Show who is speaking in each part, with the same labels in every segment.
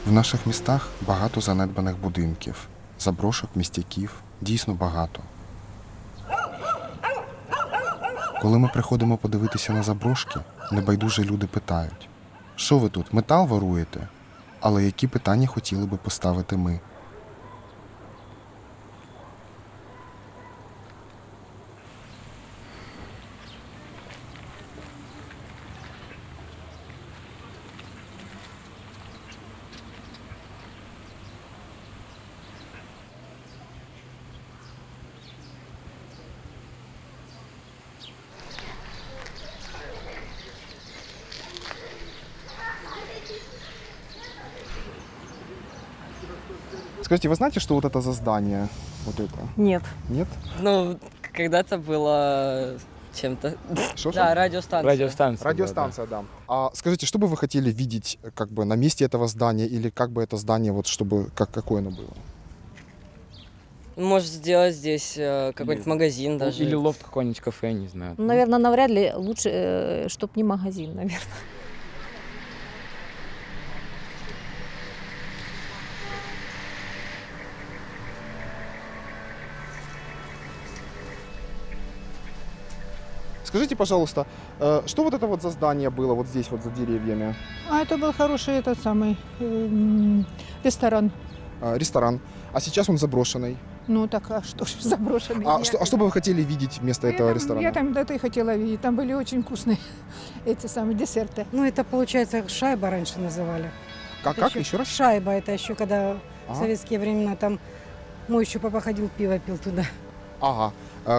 Speaker 1: В наших містах багато занедбаних будинків, заброшок, містяків, дійсно багато. Коли ми приходимо подивитися на заброшки, небайдужі люди питають: що ви тут, метал воруєте? Але які питання хотіли би поставити ми? Скажите, вы знаете, что вот это за здание? Вот это?
Speaker 2: Нет.
Speaker 1: Нет?
Speaker 3: Ну, когда-то было чем-то.
Speaker 1: Что же?
Speaker 3: Да, радиостанция.
Speaker 4: Радиостанция.
Speaker 1: Радиостанция, да. А скажите, что бы вы хотели видеть как бы на месте этого здания или как бы это здание, вот чтобы, какое оно было?
Speaker 3: Может сделать здесь какой-нибудь магазин
Speaker 4: Да.
Speaker 3: даже.
Speaker 4: Или лофт какой-нибудь кафе, не знаю.
Speaker 2: Ну, наверное, навряд ли лучше, чтобы не магазин, наверное.
Speaker 1: Скажите, пожалуйста, что вот это вот за здание было вот здесь вот за деревьями?
Speaker 5: А это был хороший этот самый ресторан.
Speaker 1: Ресторан. А сейчас он заброшенный.
Speaker 5: Ну так, а что ж заброшенный?
Speaker 1: А что бы вы хотели видеть вместо этого ресторана?
Speaker 5: Я там это и хотела видеть. Там были очень вкусные эти самые десерты.
Speaker 6: Ну, это, получается, шайба раньше называли.
Speaker 1: Как? Еще раз?
Speaker 6: Шайба, это еще когда в
Speaker 1: Ага.
Speaker 6: советские времена там мой еще папа ходил, пиво пил туда.
Speaker 1: Ага.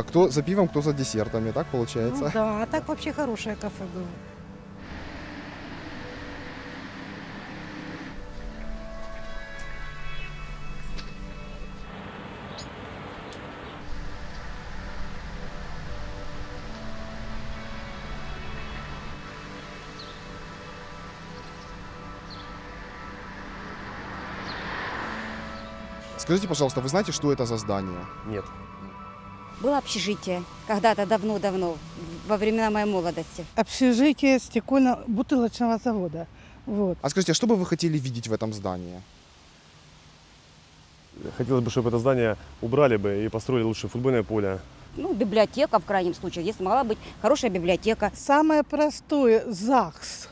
Speaker 1: Кто за пивом, кто за десертами, так получается?
Speaker 6: Ну, да, а так вообще хорошее кафе было.
Speaker 1: Скажите, пожалуйста, вы знаете, что это за здание?
Speaker 7: Нет.
Speaker 8: Было общежитие когда-то давно-давно, во времена моей молодости.
Speaker 9: Общежитие стекольно-бутылочного завода. Вот.
Speaker 1: А скажите, а что бы вы хотели видеть в этом здании?
Speaker 7: Хотелось бы, чтобы это здание убрали бы и построили лучше футбольное поле.
Speaker 8: Ну, библиотека, в крайнем случае, если могла быть хорошая библиотека.
Speaker 9: Самое простое – ЗАГС.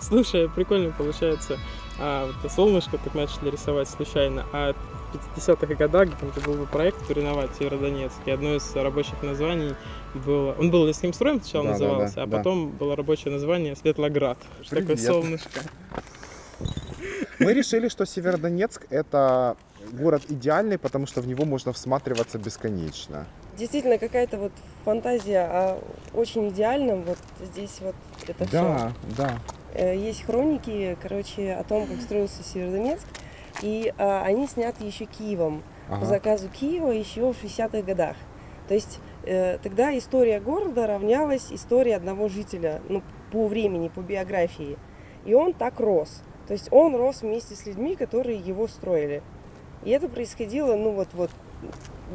Speaker 10: Слушай, прикольно получается. Вот солнышко так начали рисовать случайно. А в 50-х годах где-то был бы проект «Реновать Северодонецк». И одно из рабочих названий было... Он был лесным строем сначала назывался, а потом было рабочее название «Светлоград». Что такое солнышко.
Speaker 1: Мы решили, что Северодонецк – это город идеальный, потому что в него можно всматриваться бесконечно.
Speaker 11: Действительно, какая-то вот фантазия о очень идеальном. Вот здесь вот это все.
Speaker 1: Да.
Speaker 11: Есть хроники, короче, о том, как строился Северодонецк. И они сняты еще Киевом. По заказу Киева еще в 60-х годах. То есть тогда история города равнялась истории одного жителя, ну, по времени, по биографии. И он так рос. То есть он рос вместе с людьми, которые его строили. И это происходило, ну, вот в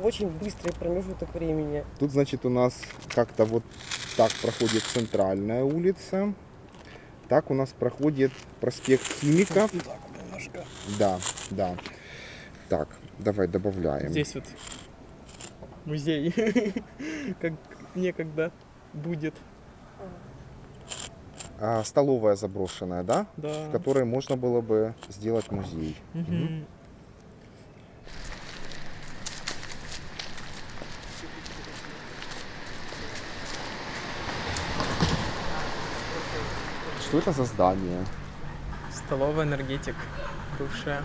Speaker 11: очень быстрый промежуток времени.
Speaker 1: Тут, значит, у нас как-то вот так проходит центральная улица. Так у нас проходит проспект Химиков. Да. Так, давай добавляем.
Speaker 10: Здесь вот музей, как некогда будет.
Speaker 1: Столовая заброшенная, да?
Speaker 10: Да.
Speaker 1: В которой можно было бы сделать музей.
Speaker 10: Мгм.
Speaker 1: Что это за здание?
Speaker 10: Столовая «Энергетик», бывшая.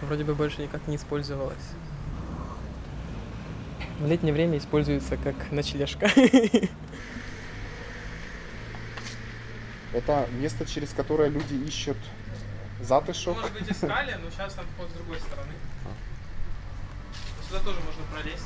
Speaker 10: Вроде бы больше никак не использовалась. В летнее время используется как ночлежка.
Speaker 1: Это место, через которое люди ищут затишок.
Speaker 10: Может быть, искали, но сейчас там вход с другой стороны. Сюда тоже можно пролезть.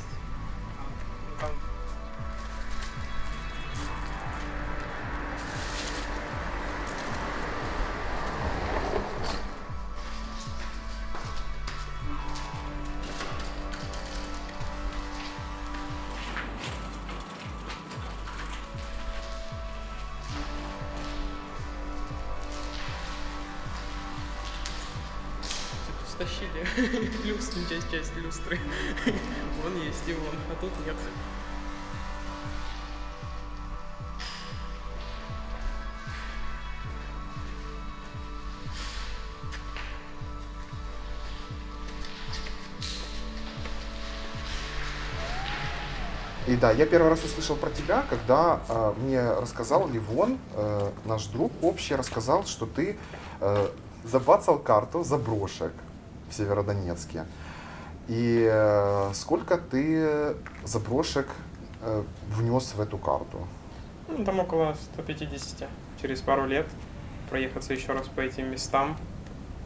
Speaker 10: Стащили люстру, часть люстры. Вон есть и вон, а тут нет.
Speaker 1: И да, я первый раз услышал про тебя, когда мне рассказал Ливон, наш друг общий, рассказал, что ты забацал карту заброшек в Северодонецке. И сколько ты заброшек внес в эту карту?
Speaker 10: Ну, там около 150. Через пару лет проехаться еще раз по этим местам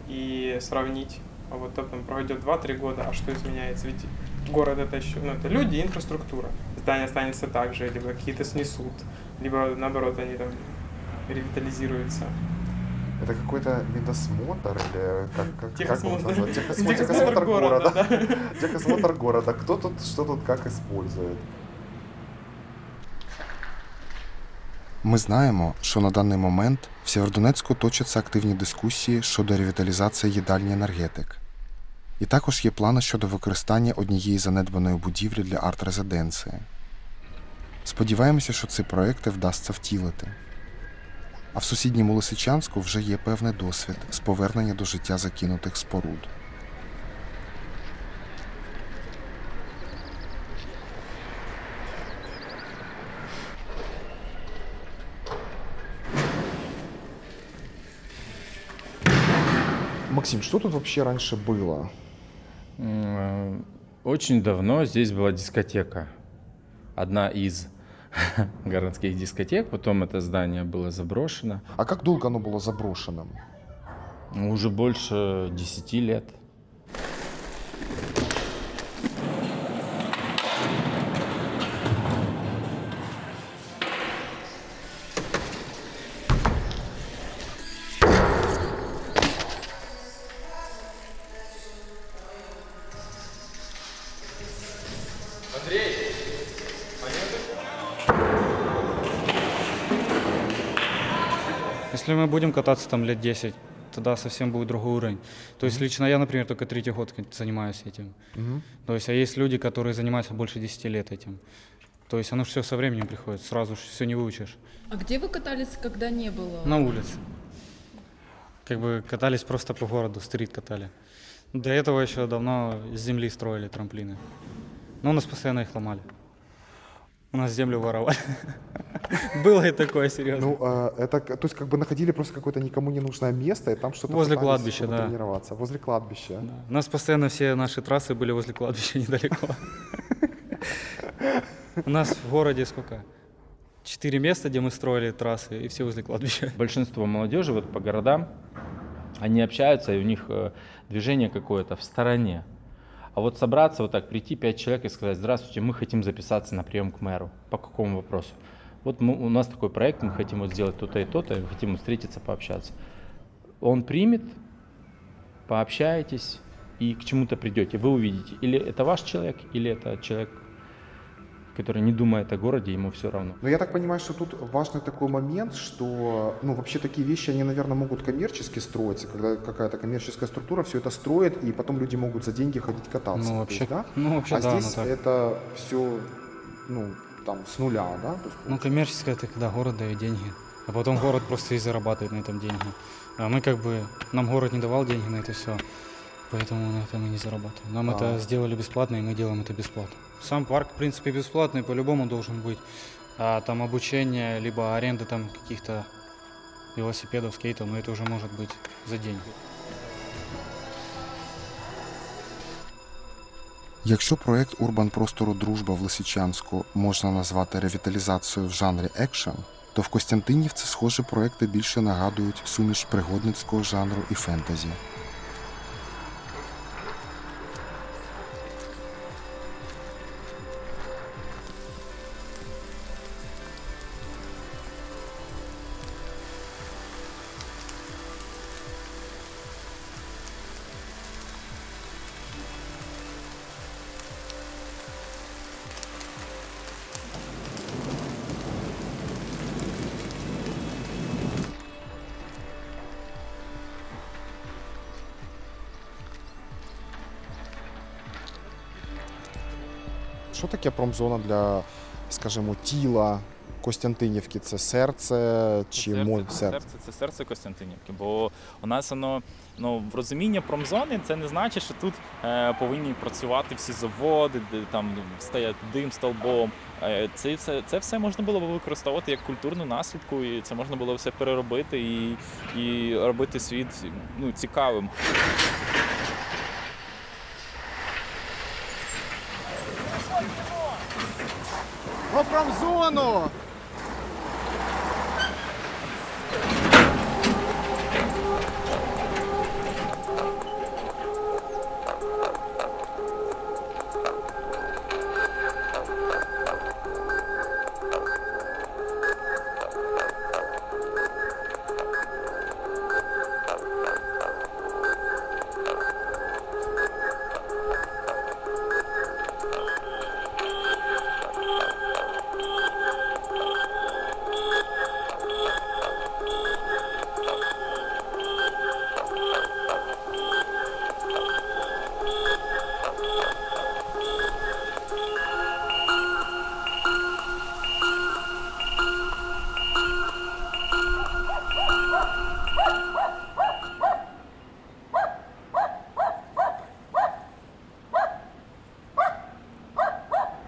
Speaker 10: и сравнить. А вот там пройдет 2-3 года, а что изменяется? Ведь город это еще, ну, это люди и инфраструктура. Здания останется так же, либо какие-то снесут, либо наоборот они там ревитализируются.
Speaker 1: Это какой-то медосмотр или как его назвать?
Speaker 10: Техосмотр города. Да.
Speaker 1: Техосмотр города. Кто тут, что тут, как использует? Ми знаємо, що на даний момент в Сєвєродонецьку точаться активні дискусії щодо ревіталізації їдальні енергетик. І також є плани щодо використання однієї занедбаної будівлі для арт-резиденції. Сподіваємося, що ці проекти вдасться втілити. А в сусідньому Лисичанську вже є певний досвід з повернення до життя закинутих споруд. Максим, что тут вообще раньше было?
Speaker 4: Очень давно здесь была дискотека. Одна из городских дискотек. Потом это здание было заброшено.
Speaker 1: А как долго оно было заброшенным?
Speaker 4: Уже больше 10 лет.
Speaker 12: Если мы будем кататься там лет 10, тогда совсем будет другой уровень. То есть лично я, например, только 3-й год занимаюсь этим. То есть, а есть люди, которые занимаются больше 10 лет этим. То есть оно все со временем приходит, сразу же все не выучишь.
Speaker 5: А где вы катались, когда не было?
Speaker 12: На улице. Как бы катались просто по городу, стрит катали. До этого еще давно с земли строили трамплины. Но у нас постоянно их ломали. У нас землю воровали. Было и такое, серьезно.
Speaker 1: Ну, это, то есть, как бы находили просто какое-то никому не нужное место, и там что-то
Speaker 12: возле
Speaker 1: пытались
Speaker 12: кладбища, да.
Speaker 1: тренироваться. Возле кладбища.
Speaker 12: Да. У нас постоянно все наши трассы были возле кладбища недалеко. У нас в городе сколько? 4 места, где мы строили трассы, и все возле кладбища.
Speaker 4: Большинство молодежи вот по городам, они общаются, и у них движение какое-то в стороне. А вот собраться, вот так прийти 5 человек и сказать: здравствуйте, мы хотим записаться на прием к мэру. По какому вопросу? Вот у нас такой проект, мы хотим вот сделать то-то и то-то, и хотим встретиться, пообщаться. Он примет, пообщаетесь и к чему-то придете. Вы увидите, или это ваш человек, или это человек, который не думает о городе, ему все равно.
Speaker 1: Но я так понимаю, что тут важный такой момент, что, ну, вообще такие вещи, они, наверное, могут коммерчески строиться, когда какая-то коммерческая структура все это строит, и потом люди могут за деньги ходить кататься.
Speaker 12: Ну, вообще,
Speaker 1: есть, да?
Speaker 12: ну, вообще
Speaker 1: а
Speaker 12: да,
Speaker 1: здесь
Speaker 12: ну, так.
Speaker 1: это все, ну, там, с нуля, да? То есть,
Speaker 12: Ну, коммерческое это когда город дает деньги, а потом город просто и зарабатывает на этом деньги. А мы как бы, нам город не давал деньги на это все, поэтому на этом мы не зарабатываем. Нам это сделали бесплатно, и мы делаем это бесплатно. Сам парк, в принципе, бесплатный, по-любому должен быть. А там обучение, либо аренда там каких-то велосипедов, скейтов, но это уже может быть за деньги.
Speaker 1: Якщо проєкт урбан-простору «Дружба» в Лисичанську можна назвати ревіталізацією в жанрі екшен, то в Костянтинівці схожі проєкти більше нагадують суміш пригодницького жанру і фентезі. що таке промзона для, скажімо, тіла Костянтинівки? Це серце чи серце?
Speaker 13: Це серце Костянтинівки, бо у нас воно в розумінні промзони це не значить, що тут повинні працювати всі заводи, де там стоять дим стовбом. Це все можна було б використовувати як культурну наслідку, і це можна було все переробити і робити світ цікавим.
Speaker 1: Про промзону!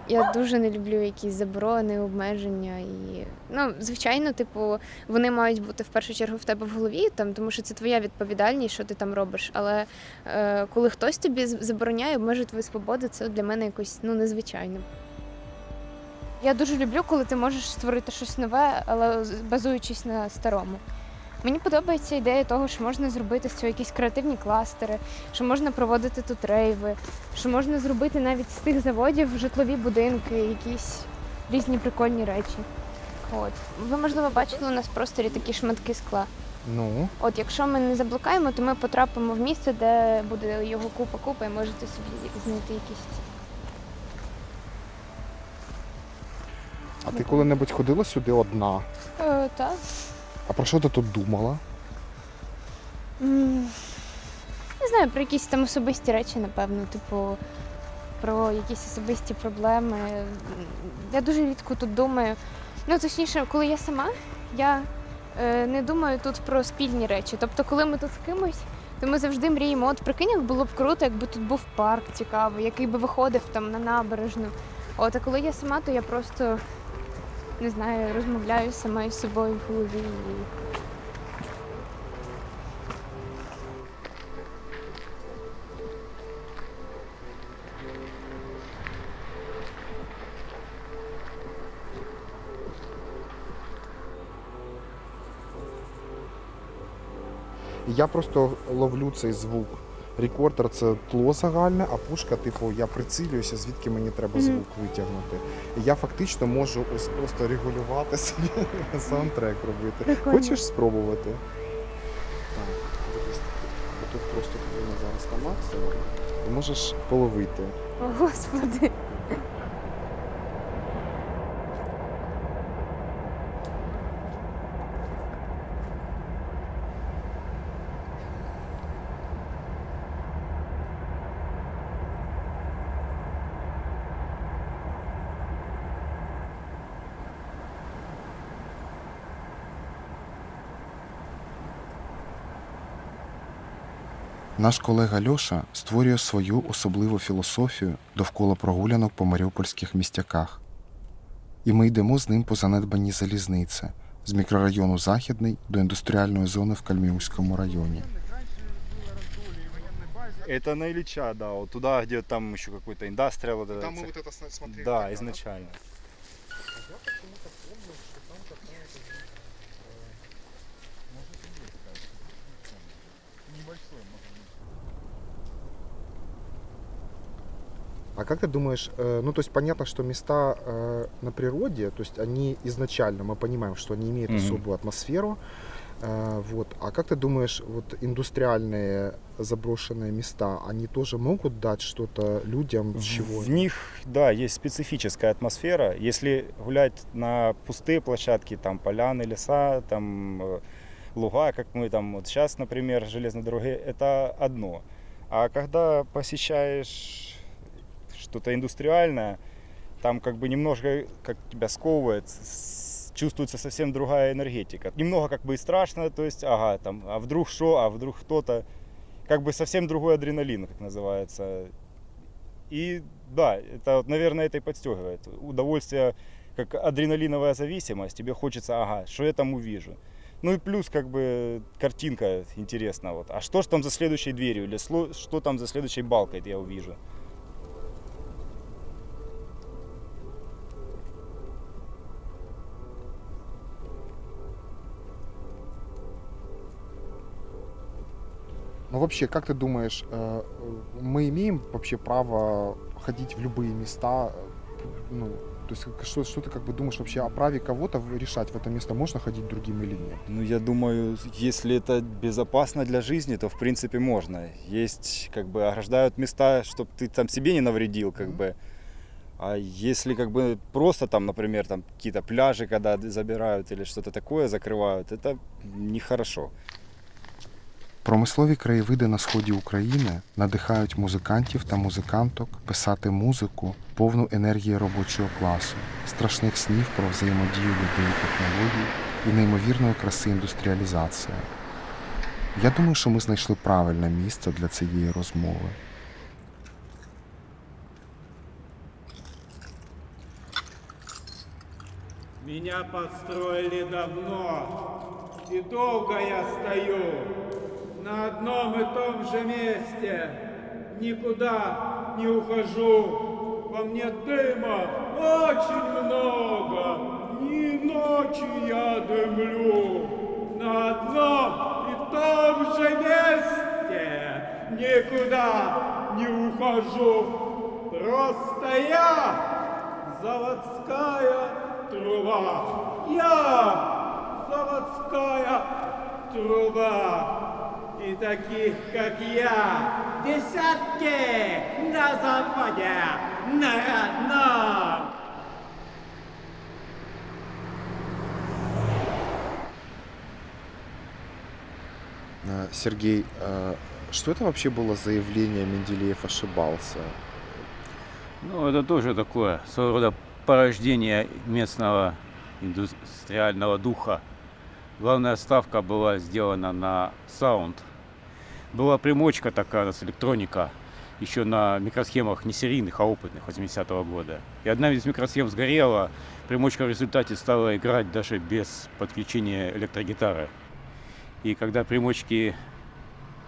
Speaker 14: Я дуже не люблю якісь заборони, обмеження і звичайно, вони мають бути в першу чергу в тебе в голові, тому що це твоя відповідальність, що ти там робиш. Але коли хтось тобі забороняє, обмежує твою свободу, це для мене якось незвичайно. Я дуже люблю, коли ти можеш створити щось нове, але базуючись на старому. Мені подобається ідея того, що можна зробити з цього якісь креативні кластери, що можна проводити тут рейви, що можна зробити навіть з тих заводів житлові будинки, якісь різні прикольні речі. Ви, можливо, бачили у нас в просторі такі шматки скла. Якщо ми не заблукаємо, то ми потрапимо в місце, де буде його купа і можете собі знайти якісь.
Speaker 1: А ти коли-небудь ходила сюди одна?
Speaker 14: Так.
Speaker 1: А про що ти тут думала?
Speaker 14: Не знаю, про якісь там особисті речі, напевно, про якісь особисті проблеми. Я дуже рідко тут думаю. Точніше, коли я сама, я не думаю тут про спільні речі. Тобто, коли ми тут з кимось, то ми завжди мріємо, прикинь, як було б круто, якби тут був парк цікавий, який би виходив там на набережну. А коли я сама, то я просто, не знаю, розмовляю сама із собою в голові.
Speaker 1: Я просто ловлю цей звук. Рекордер – це тло загальне, а пушка, я прицілююся, звідки мені треба звук витягнути. І я фактично можу ось просто регулювати собі саундтрек робити.
Speaker 14: Прикольно.
Speaker 1: Хочеш спробувати? Так, дивись, тут просто повинна зараз на максимум. І можеш половити.
Speaker 14: О, Господи.
Speaker 1: Наш колега Льоша створює свою особливу філософію довкола прогулянок по маріупольських містяках. І ми йдемо з ним по занедбаній залізниці, з мікрорайону Західний до індустріальної зони в Кальміуському районі.
Speaker 7: Это на Ильича, да, вот туда, где там еще какой-то индастриал.
Speaker 1: Там мы вот это смотрели.
Speaker 7: Да, изначально.
Speaker 1: А как ты думаешь, то есть понятно, что места на природе, то есть они изначально, мы понимаем, что они имеют особую атмосферу, а как ты думаешь, индустриальные заброшенные места, они тоже могут дать что-то людям? Чего?
Speaker 7: В них, да, есть специфическая атмосфера. Если гулять на пустые площадки, там поляны, леса, там луга, как мы там вот сейчас, например, железные дороги, это одно. А когда посещаешь что-то индустриальное, там как бы немножко как тебя сковывает, чувствуется совсем другая энергетика. Немного как бы и страшно, то есть, ага, там, а вдруг что, а вдруг кто-то. Как бы совсем другой адреналин, как называется. И да, это, вот, наверное, это и подстегивает. Удовольствие, как адреналиновая зависимость, тебе хочется, ага, что я там увижу. Ну и плюс как бы картинка интересна. Вот. А что ж там за следующей дверью или что там за следующей балкой я увижу?
Speaker 1: Ну вообще, как ты думаешь, мы имеем вообще право ходить в любые места? Ну, то есть что ты как бы думаешь вообще о праве кого-то решать, в это место можно ходить другим или нет?
Speaker 7: Ну, я думаю, если это безопасно для жизни, то в принципе можно. Есть, как бы, ограждают места, чтобы ты там себе не навредил, как бы. А если как бы просто там, например, там какие-то пляжи, когда забирают или что-то такое закрывают, это нехорошо.
Speaker 1: Промислові краєвиди на сході України надихають музикантів та музиканток писати музику, повну енергії робочого класу, страшних снів про взаємодію людей і технологій і неймовірної краси індустріалізації. Я думаю, що ми знайшли правильне місце для цієї розмови.
Speaker 15: Меня подстроили давно, и долго я стою на одном и том же месте, никуда не ухожу, во мне дыма очень много, ни ночи я дымлю, на одном и том же месте, никуда не ухожу, просто я заводская труба, я заводская труба. И таких, как я, десятки на Западе, на родном.
Speaker 1: Сергей, что это вообще было за явление «Менделеев ошибался»?
Speaker 16: Ну, это тоже такое своего рода порождение местного индустриального духа. Главная ставка была сделана на саунд. Была примочка такая, у нас электроника, еще на микросхемах не серийных, а опытных 80-го года. И одна из микросхем сгорела, примочка в результате стала играть даже без подключения электрогитары. И когда примочки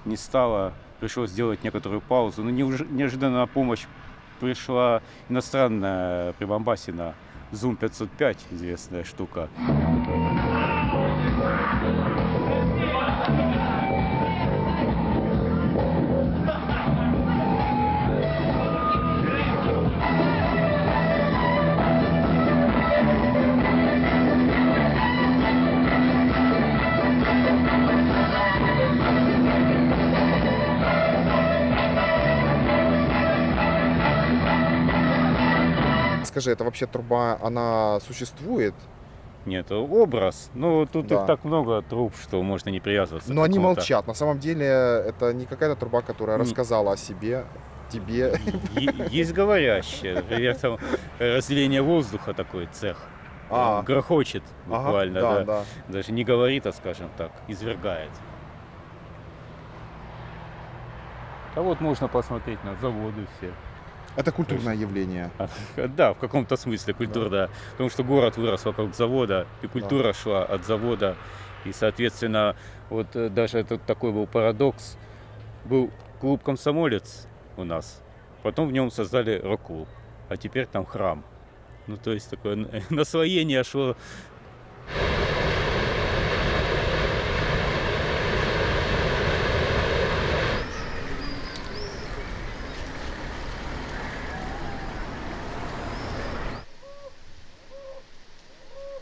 Speaker 16: не стало, пришлось сделать некоторую паузу. Но неожиданно на помощь пришла иностранная прибамбасина Zoom 505, известная штука.
Speaker 1: Скажи, это вообще труба, она существует?
Speaker 16: Нет, образ. Ну, тут
Speaker 1: Да.
Speaker 16: их так много труб, что можно не привязываться.
Speaker 1: Но
Speaker 16: к
Speaker 1: они
Speaker 16: какому-то.
Speaker 1: молчат. На самом деле это не какая-то труба, которая рассказала о себе, тебе.
Speaker 16: Есть говорящие. Например, там разделение воздуха такой цех.
Speaker 1: А.
Speaker 16: Он грохочет буквально.
Speaker 1: Ага, да.
Speaker 16: Даже не говорит, а, скажем так, извергает. А вот можно посмотреть на заводы все.
Speaker 1: Это культурное явление.
Speaker 16: Да, в каком-то смысле культура, да. Потому что город вырос вокруг завода, и культура шла от завода. И, соответственно, вот даже тут такой был парадокс. Был клуб «Комсомолец» у нас, потом в нем создали рок-клуб, а теперь там храм. Ну, то есть такое наслоение шло.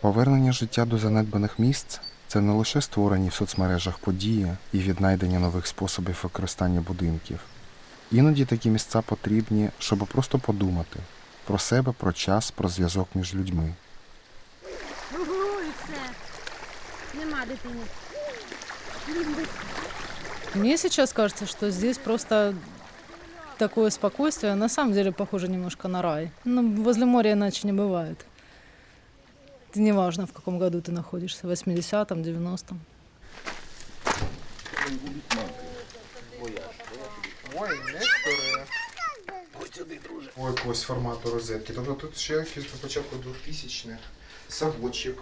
Speaker 1: Повернення життя до занедбаних місць – це не лише створені в соцмережах події і віднайдення нових способів використання будинків. Іноді такі місця потрібні, щоб просто подумати про себе, про час, про зв'язок між людьми.
Speaker 6: Нема дитини.
Speaker 2: Мне сейчас кажется, что здесь просто
Speaker 6: такое спокойствие, на самом деле похоже немножко на рай. Ну, возле моря иначе не бывает. Это не важно, в каком году ты находишься, 80-м, 90-м.
Speaker 1: Ой, якогось формату розетки. Тобто тут ще якийсь по початку 2000-х. Совочек.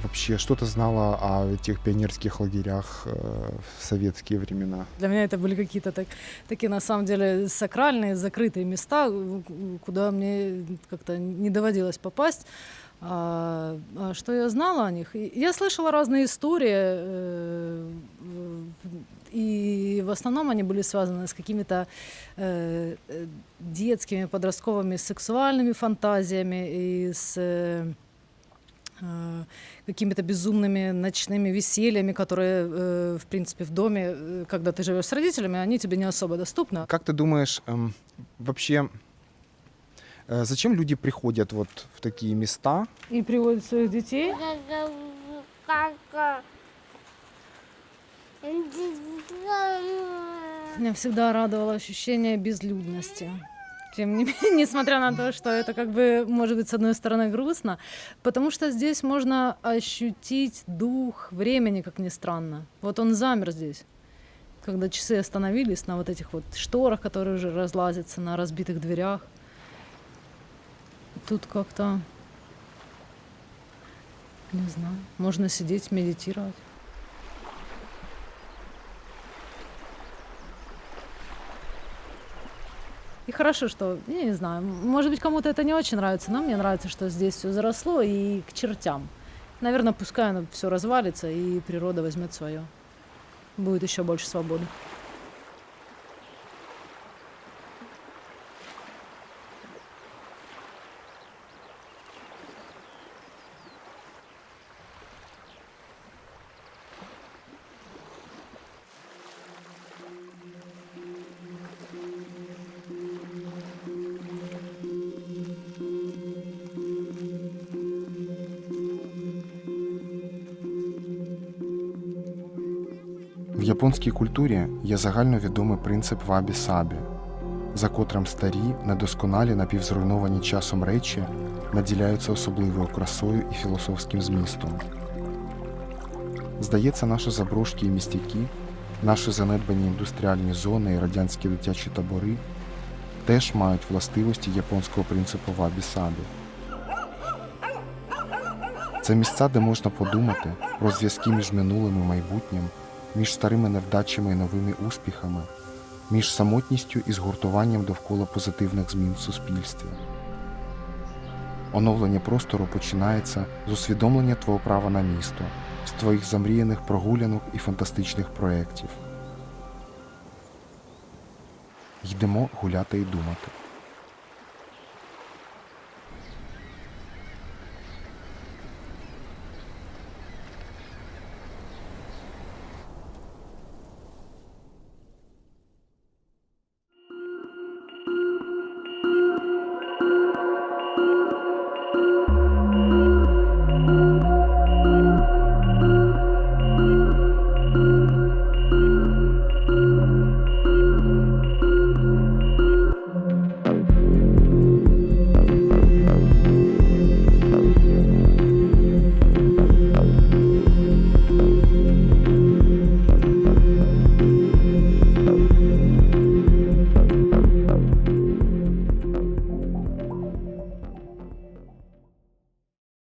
Speaker 1: Вообще, что ты знала о этих пионерских лагерях в советские времена?
Speaker 6: Для меня это были какие-то такие, на самом деле, сакральные, закрытые места, куда мне как-то не доводилось попасть. Что я знала о них? Я слышала разные истории, и в основном они были связаны с какими-то детскими, подростковыми сексуальными фантазиями и с какими-то безумными ночными весельями, которые, в принципе, в доме, когда ты живешь с родителями, они тебе не особо доступны.
Speaker 1: Как ты думаешь, вообще, зачем люди приходят вот в такие места?
Speaker 6: И приводят своих детей. Меня всегда радовало ощущение безлюдности. Тем не менее, несмотря на то, что это как бы, может быть, с одной стороны грустно, потому что здесь можно ощутить дух времени, как ни странно. Вот он замер здесь, когда часы остановились на вот этих вот шторах, которые уже разлазятся, на разбитых дверях. Тут как-то, не знаю, можно сидеть, медитировать. И хорошо, что, я не знаю, может быть, кому-то это не очень нравится, но мне нравится, что здесь все заросло и к чертям. Наверное, пускай оно все развалится, и природа возьмет свое. Будет еще больше свободы.
Speaker 1: В японській культурі є загальновідомий принцип вабі-сабі, за котрим старі, недосконалі, напівзруйновані часом речі наділяються особливою красою і філософським змістом. Здається, наші заброшки і містяки, наші занедбані індустріальні зони і радянські дитячі табори теж мають властивості японського принципу вабі-сабі. Це місця, де можна подумати про зв'язки між минулим і майбутнім, між старими невдачами і новими успіхами, між самотністю і згуртуванням довкола позитивних змін в суспільстві. Оновлення простору починається з усвідомлення твого права на місто, з твоїх замріяних прогулянок і фантастичних проєктів. Йдемо гуляти і думати.